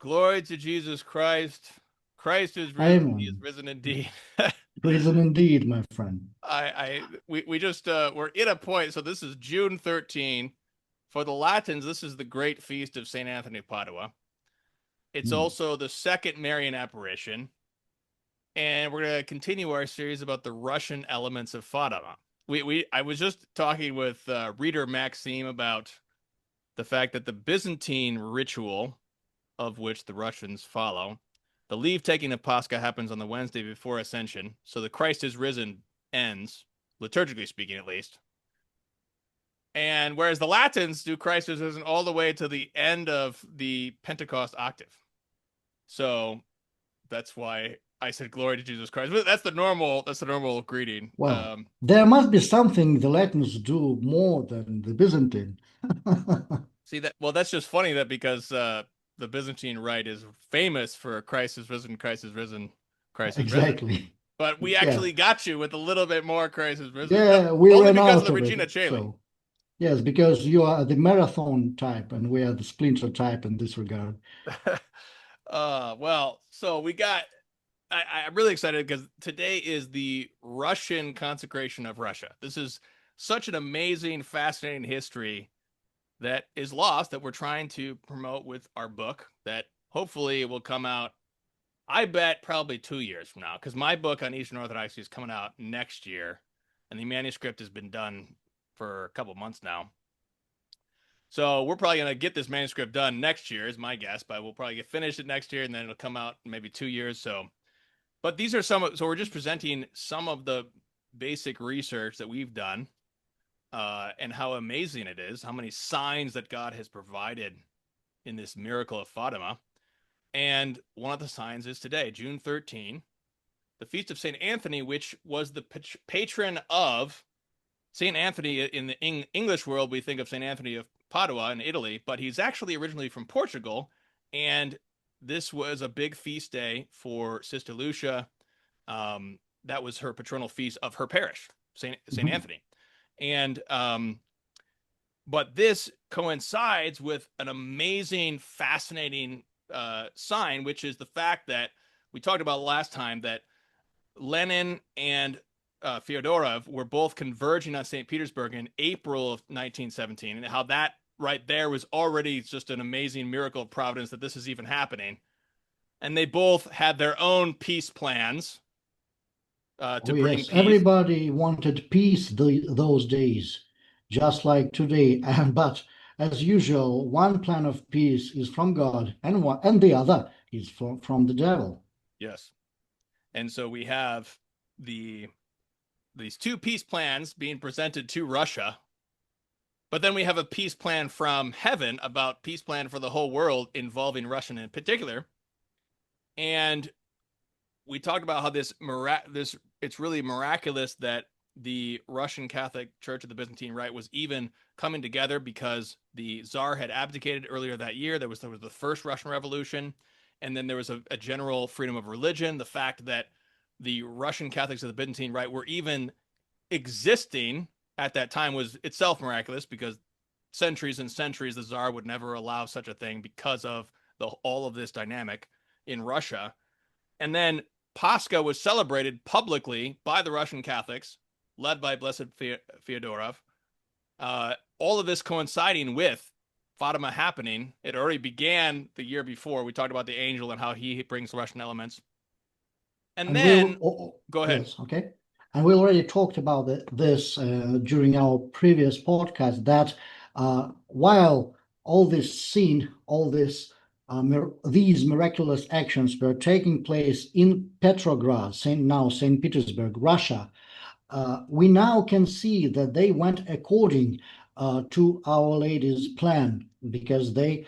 Glory to Jesus Christ. Christ is risen. He is Amen. risen indeed. Prison indeed, my friend. We just we're in a point. So this is June 13. For the Latins, this is the great feast of Saint Anthony of Padua. It's Hmm. also the second Marian apparition, and we're gonna continue our series about the Russian elements of Fatima. I was just talking with reader Maxime about the fact that the Byzantine ritual, of which the Russians follow, the leave taking of Pascha happens on the Wednesday before Ascension, so the Christ is risen ends, liturgically speaking at least. And whereas the Latins do Christ is risen all the way to the end of the Pentecost octave. So that's why I said glory to Jesus Christ. But that's the normal greeting. Well, there must be something the Latins do more than the Byzantine. See that? Well, that's just funny that because the Byzantine rite is famous for Christ is risen, Christ is risen, Christ is risen. Exactly. But we Yeah. actually got you with a little bit more Christ is risen. Yeah, we Only ran because of out the of Regina it. Caeli. So, yes, because you are the marathon type and we are the splinter type in this regard. Well, so we got. I'm really excited because today is the Russian consecration of Russia. This is such an amazing, fascinating history that is lost that we're trying to promote with our book that hopefully will come out. I bet probably 2 years from now, because my book on Eastern Orthodoxy is coming out next year, and the manuscript has been done for a couple months now. So we're probably going to get this manuscript done next year, is my guess, but we'll probably get finished it next year, and then it'll come out in maybe 2 years. But these are so we're just presenting some of the basic research that we've done, and how amazing it is, how many signs that God has provided in this miracle of Fatima. And one of the signs is today, June 13, the feast of St. Anthony, which was the patron of St. Anthony. In the English world, we think of St. Anthony of Padua in Italy, but he's actually originally from Portugal. And this was a big feast day for Sister Lucia. That was her patronal feast of her parish, St. Mhm. Anthony. And but this coincides with an amazing, fascinating sign, which is the fact that we talked about last time that Lenin and Fyodorov were both converging on St. Petersburg in April of 1917, and how that right there was already just an amazing miracle of providence that this is even happening. And they both had their own peace plans Oh, to bring yes, peace. everybody wanted peace those days, just like today. But as usual, one plan of peace is from God, and the other is from the devil. Yes. And so we have these two peace plans being presented to Russia, but then we have a peace plan from heaven about peace plan for the whole world involving Russia in particular. And we talked about how this it's really miraculous that the Russian Catholic Church of the Byzantine Rite was even coming together because the Tsar had abdicated earlier that year. There was the first Russian Revolution, and then there was a general freedom of religion. The fact that the Russian Catholics of the Byzantine Rite were even existing at that time was itself miraculous, because centuries and centuries the Tsar would never allow such a thing because of all of this dynamic in Russia. And then Pascha was celebrated publicly by the Russian Catholics, led by Blessed Fyodorov. All of this coinciding with Fatima happening. It already began the year before. We talked about the angel and how he brings Russian elements. And And then, go ahead. yes, okay. And we already talked about this during our previous podcast that while all this scene, all this these miraculous actions were taking place in Petrograd, now St. Petersburg, Russia, we now can see that they went according to Our Lady's plan, because they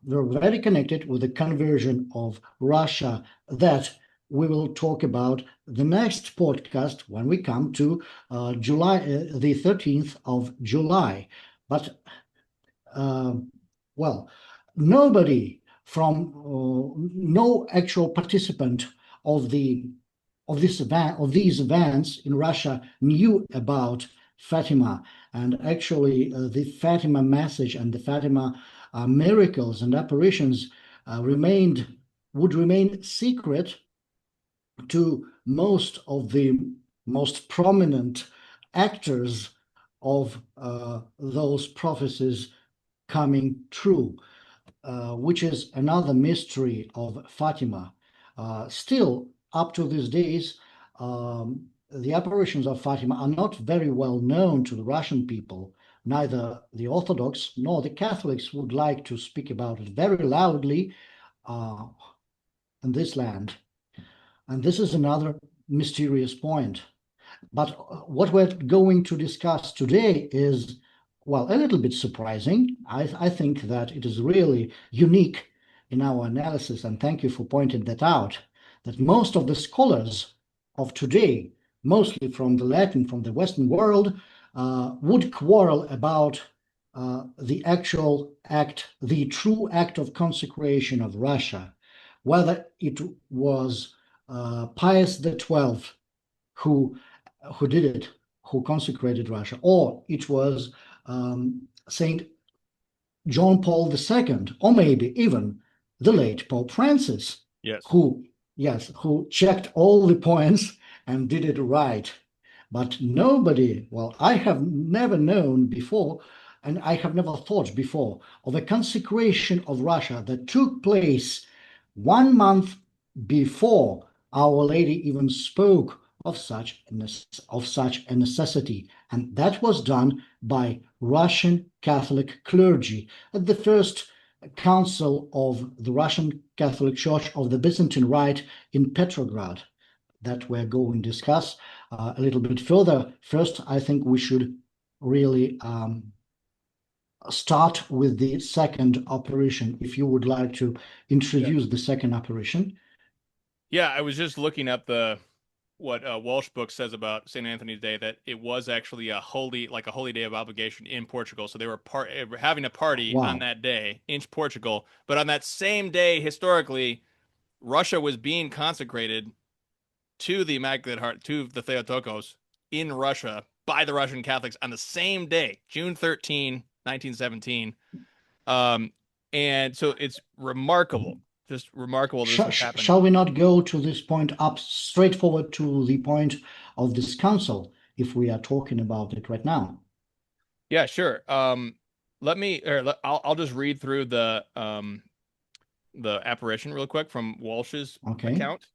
were very connected with the conversion of Russia that we will talk about the next podcast when we come to July, the 13th of July. But uh, well, nobody from no actual participant of these events in Russia knew about Fatima, and actually the Fatima message and the Fatima miracles and apparitions remained would remain secret to most of the most prominent actors of those prophecies coming true, which is another mystery of Fatima. Still, up to these days, the apparitions of Fatima are not very well known to the Russian people. Neither the Orthodox nor the Catholics would like to speak about it very loudly uh, in this land. And this is another mysterious point. But what we're going to discuss today is, well, a little bit surprising. I think that it is really unique in our analysis, and thank you for pointing that out, that most of the scholars of today, mostly from the Latin, from the Western world, would quarrel about the actual act, the true act of consecration of Russia, whether it was Pius XII who did it, who consecrated Russia, or it was Saint John Paul II, or maybe even the late Pope Francis, Yes. who, yes, who checked all the points and did it right. But nobody, well, I have never known before, and I have never thought before of a consecration of Russia that took place 1 month before Our Lady even spoke of such a necessity, and that was done by Russian Catholic clergy at the first council of the Russian Catholic Church of the Byzantine Rite in Petrograd, that we're going to discuss a little bit further. First, I think we should really start with the second apparition. If you would like to introduce the second apparition. Yeah, I was just looking up what Walsh book says about St. Anthony's Day, that it was actually a holy, like a holy day of obligation in Portugal. So they were having a party on Wow. that day in Portugal. But on that same day, historically, Russia was being consecrated to the Immaculate Heart, to the Theotokos in Russia by the Russian Catholics on the same day, June 13, 1917. Um, and so it's remarkable, just remarkable that this was happening. Shall we not go to this point up straightforward to the point of this council if we are talking about it right now? Yeah, sure. I'll just read through the apparition real quick from Walsh's Okay. account,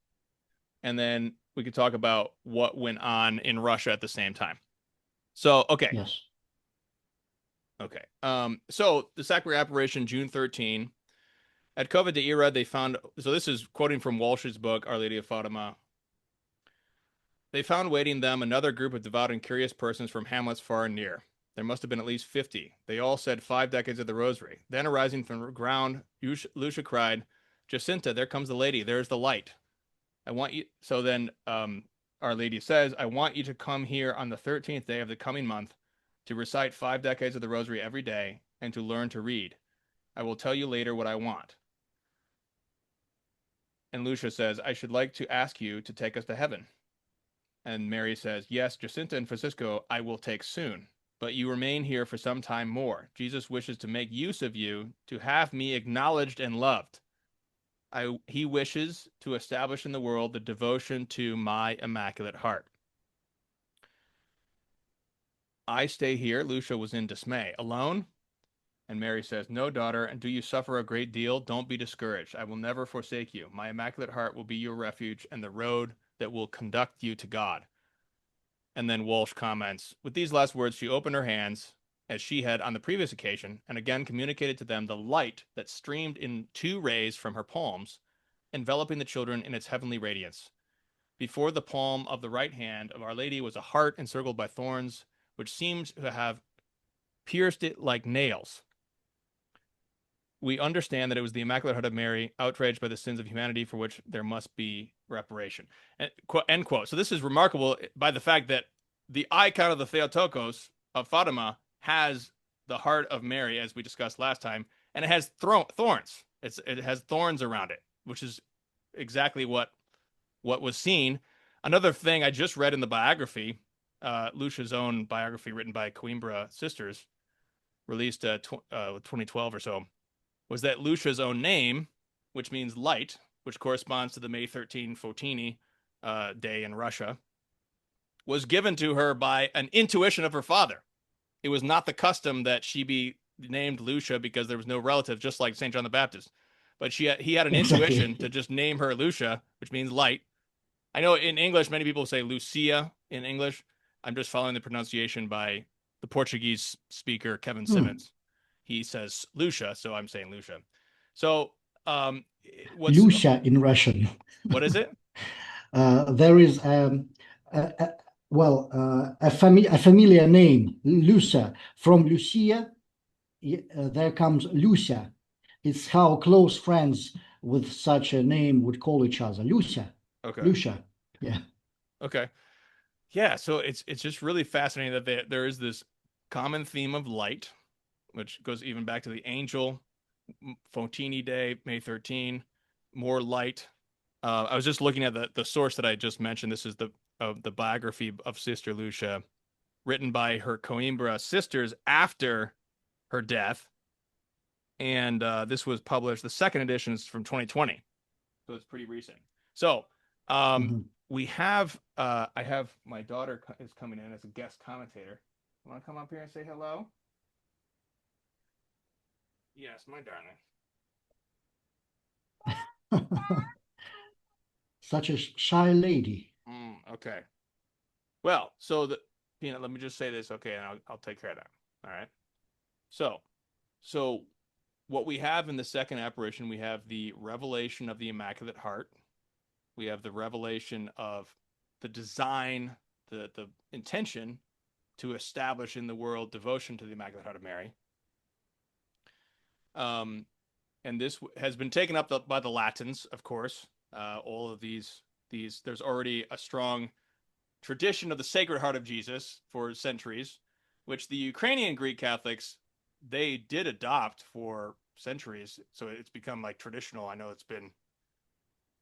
and then we could talk about what went on in Russia at the same time. So, okay. Yes. Okay. So the Sacrament apparition, June 13. At Cova de Ira, they found, so this is quoting from Walsh's book, Our Lady of Fatima. They found waiting them another group of devout and curious persons from hamlets far and near. There must have been at least 50. They all said 5 decades of the rosary. Then, arising from the ground, Lucia cried, Jacinta, there comes the lady. There's the light. I want you. So then Our Lady says, I want you to come here on the 13th day of the coming month to recite 5 decades of the rosary every day and to learn to read. I will tell you later what I want. And Lucia says, I should like to ask you to take us to heaven. And Mary says, yes, Jacinta and Francisco I will take soon, but you remain here for some time more. Jesus wishes to make use of you, to have me acknowledged and loved. He wishes to establish in the world the devotion to my Immaculate Heart. I stay here. Lucia was in dismay. Alone? And Mary says, no, daughter, and do you suffer a great deal? Don't be discouraged. I will never forsake you. My Immaculate Heart will be your refuge and the road that will conduct you to God. And then Walsh comments, with these last words, she opened her hands, as she had on the previous occasion, and again communicated to them the light that streamed in 2 rays from her palms, enveloping the children in its heavenly radiance. Before the palm of the right hand of Our Lady was a heart encircled by thorns, which seemed to have pierced it like nails. We understand that it was the Immaculate Heart of Mary, outraged by the sins of humanity, for which there must be reparation. End quote. So this is remarkable by the fact that the icon of the Theotokos of Fatima has the heart of Mary, as we discussed last time, and it has thorns. It has thorns around it, which is exactly what was seen. Another thing I just read in the biography, Lucia's own biography written by Coimbra Sisters, released 2012 or so, was that Lucia's own name which means light, which corresponds to the May 13 Fotini day in Russia, was given to her by an intuition of her father. It was not the custom that she be named Lucia because there was no relative, just like St. John the Baptist. But he had an intuition to just name her Lucia, which means light. I know in English, many people say Lucia in English. I'm just following the pronunciation by the Portuguese speaker, Kevin Simmons. He says Lucia, so I'm saying Lucia. So, Lucia in Russian. What is it? There is a familiar name, Lucia. From Lucia, there comes Lucia. It's how close friends with such a name would call each other. Lucia. Okay. Lucia. Yeah. Okay. Yeah. So it's just really fascinating that there is this common theme of light, which goes even back to the angel Fotini Day, May 13, more light. I was just looking at the source that I just mentioned. This is the biography of Sister Lucia, written by her Coimbra sisters after her death, and this was published. The second edition is from 2020, so it's pretty recent. So we have I have my daughter is coming in as a guest commentator. You want to come up here and say hello? Yes, my darling. Such a shy lady. Okay. Well, so Peanut, let me just say this, okay, and I'll take care of that. All right. So what we have in the second apparition, we have the revelation of the Immaculate Heart. We have the revelation of the design, the intention to establish in the world devotion to the Immaculate Heart of Mary. And this has been taken up by the Latins, of course. All of these, there's already a strong tradition of the Sacred Heart of Jesus for centuries, which the Ukrainian Greek Catholics, they did adopt for centuries. So it's become like traditional. I know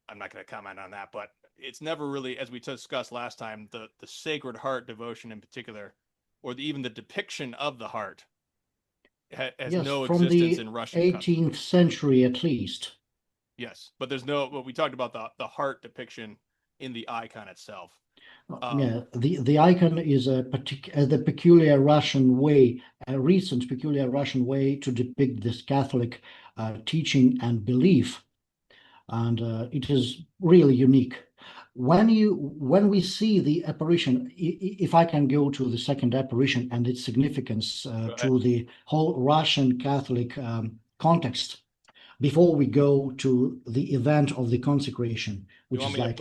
I'm not going to comment on that, but it's never really, as we discussed last time, the Sacred Heart devotion in particular, or even the depiction of the heart has no existence in Russian. 18th century at least. Yes, but there's no. Well, we talked about the heart depiction in the icon itself. Yeah, the icon is the peculiar Russian way, a recent peculiar Russian way to depict this Catholic teaching and belief, and it is really unique. When we see the apparition, if I can go to the second apparition and its significance to the whole Russian Catholic context, before we go to the event of the consecration, which is like